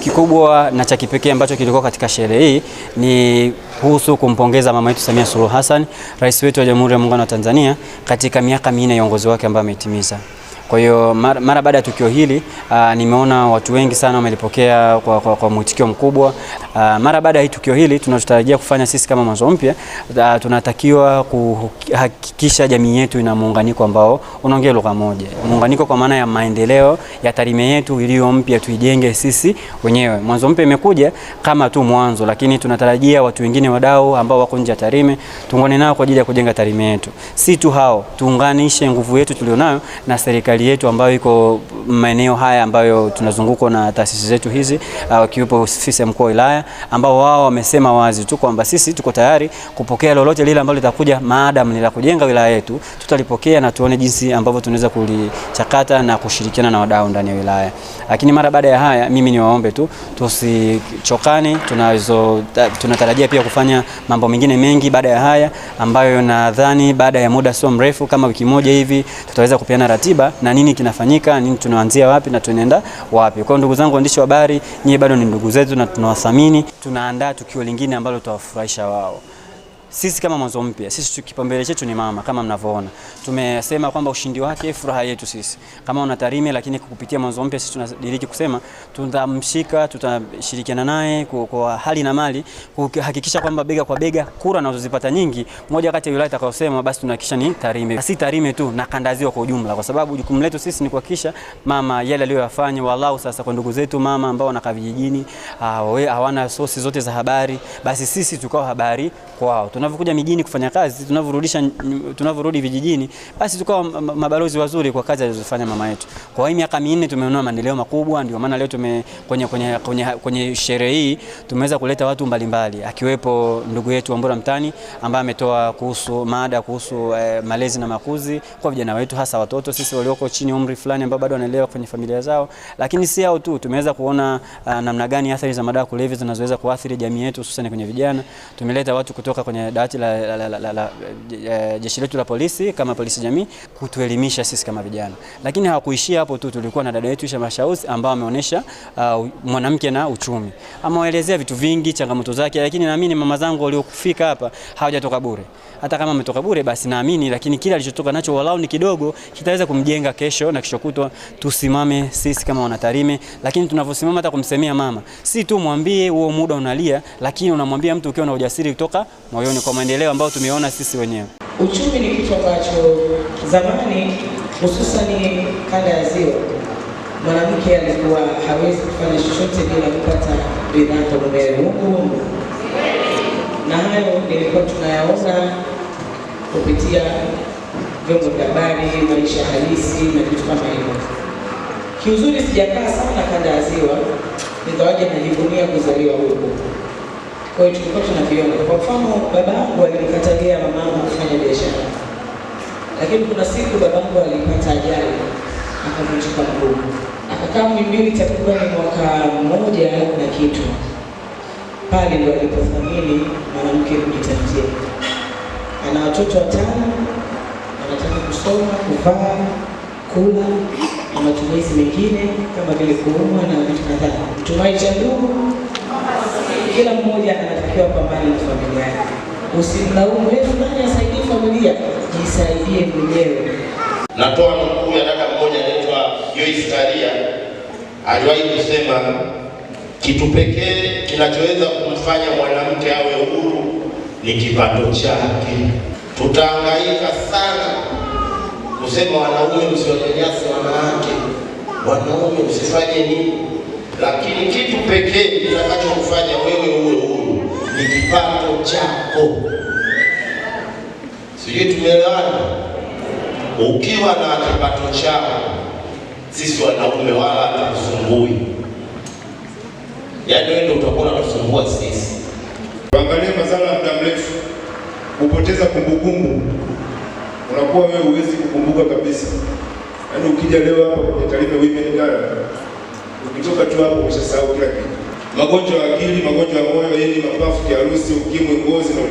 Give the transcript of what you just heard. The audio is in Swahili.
Kikubwa na cha kipekee ambacho kilikuwa katika sherehe hii ni kuhusu kumpongeza mama yetu Samia Suluhu Hassan, rais wetu wa Jamhuri ya Muungano wa Tanzania, katika miaka 4 ya uongozi wake ambao ametimiza. Kwa hiyo mara baada ya tukio hili nimeona watu wengi sana wamelipokea kwa mwitikio mkubwa. Mara baada ya tukio hili tunatarajia kufanya sisi kama Mwanzo Mpya, tunatakiwa kuhakikisha jamii yetu ina muunganiko ambao unaongea lugha moja. Muunganiko kwa maana ya maendeleo ya Tarime yetu iliyo mpya tuijenge sisi wenyewe. Mwanzo Mpya imekuja kama tu mwanzo, lakini tunatarajia watu wengine wadau ambao wako nje ya Tarime tuungane nao kwa ajili ya kujenga Tarime yetu. Si tu hao, tuunganishe nguvu yetu tulionayo na serikali yetu ambayo iko maeneo haya ambayo tunazungukwa na taasisi zetu hizi, wakiwepo ofisi ya mkuu wa wilaya, ambao wao wamesema wazi tu kwamba sisi tuko tayari kupokea lolote lile ambalo litakuja maadamu ni la kujenga wilaya yetu, tutalipokea na tuone jinsi ambavyo tunaweza kulichakata na kushirikiana na wadau ndani ya wilaya. Lakini mara baada ya haya mimi niwaombe tu tusichokane, tunatarajia pia kufanya mambo mengine mengi baada ya haya, ambayo nadhani baada ya muda sio mrefu kama wiki moja hivi tutaweza kupeana ratiba na nini kinafanyika, nini tunaanzia wapi na tunaenda wapi. Kwa ndugu zangu waandishi wa habari, nyie bado ni ndugu zetu na tunawathamini. Tunaandaa tukio lingine ambalo tutawafurahisha wao. Sisi kama Mwanzo Mpya, sisi kipaumbele chetu ni mama kama mnavyoona. Tumesema kwamba ushindi wake furaha yetu sisi. Kama una Tarime, lakini kupitia Mwanzo Mpya sisi tunadiriki kusema tutamshika, tutashirikiana naye kwa hali na mali kuhakikisha kwamba bega kwa bega kura anazozipata nyingi, moja kati ya wilaya itakayosema basi tunahakikisha ni Tarime. Si Tarime tu na kanda ziwa kwa ujumla, kwa sababu jukumu letu sisi ni kuhakikisha mama yale aliyoyafanya walau sasa kwa ndugu zetu mama ambao wanakaa vijijini, hawana sosi zote za habari, basi sisi tukao habari kwao. Tunavyokuja mijini kufanya kazi, tunavyorudi vijijini, basi tukao mabalozi wazuri kwa kazi alizofanya mama yetu. Kwa hii miaka 4 tumeona maendeleo makubwa, ndio maana leo kwenye sherehe hii tumeweza kuleta watu mbalimbali, akiwepo ndugu yetu Wambura Mtani ambaye ametoa kuhusu malezi na makuzi kwa vijana wetu, hasa watoto sisi walioko chini umri fulani ambao bado wanaelewa kwenye familia zao. Lakini si hao tu, tumeweza kuona namna gani athari za madawa kulevya zinazoweza kuathiri jamii yetu hususan kwenye vijana. Tumeleta watu kutoka kwenye dawati la jeshi letu la polisi kama polisi jamii kutuelimisha sisi kama vijana. Lakini hawakuishia hapo tu, tulikuwa na dada yetu Isha Mashauzi ambao ameonyesha mwanamke na uchumi. Ameelezea vitu vingi, changamoto zake, lakini naamini mama zangu waliokufika hapa hawajatoka bure. Hata kama ametoka bure basi naamini, lakini kila alichotoka nacho walau ni kidogo kitaweza kumjenga kesho na kesho kutwa. Tusimame sisi kama wana Tarime, lakini tunavyosimama hata kumsemea mama, si tu mwambie huo muda unalia, lakini unamwambia mtu ukiwa na ujasiri kutoka moyoni kwa maendeleo ambayo tumeona sisi wenyewe. Uchumi ni kitu ambacho zamani hususan kanda ya Ziwa mwanamke alikuwa hawezi kufanya chochote bila kupata bidhaa kwa Mungu. Na hayo nilikuwa tunayaona kupitia vyombo vya habari, maisha halisi na vitu kama hivyo. Kiuzuri sijakaa sana kanda ya Ziwa, nikawaje najivunia kuzaliwa huko. Kwa hiyo tulikuwa tunaviona. Kwa mfano babangu alikatalia mamangu kufanya biashara. Lakini kuna siku babangu alipata ajali, akavunjika mguu. Akakaa Muhimbili takriban mwaka 1 na kitu. Pale ndio alipothamini mwanamke kujitafutia. Ana watoto 5, anataka kusoma, kuvaa, kula na matumizi mengine kama vile kuumwa na vitu kadhaa. Tumai cha ndugu, kila mmoja anatakiwa pambana na familia yake. Usimlaumu nani asaidie familia, jisaidie mwenyewe. Natoa nukuu ya dada mmoja anaitwa Joyce Karia, aliwahi kusema kitu pekee kinachoweza kumfanya mwanamke awe huru ni kipato chake. Tutahangaika sana kusema wanaume msiwanyanyase wanawake, wanaume msifanye nini, lakini kitu pekee kitakachokufanya wewe uwe huru ni kipato chako. Sijui tumeelewana? Ukiwa na kipato chako, sisi wanaume wala hatukusumbui. Yaani wewe ndio utakuwa unatusumbua sisi. Angalia madhara ya muda mrefu, kupoteza kumbukumbu. Unakuwa wewe huwezi kukumbuka kabisa. Yaani ukija leo hapa kwa Tarime Women Gala, ukitoka tu hapo umeshasahau kila kitu. Magonjwa ya akili, magonjwa ya moyo, mapafu, kiharusi, ukimwi, ngozi na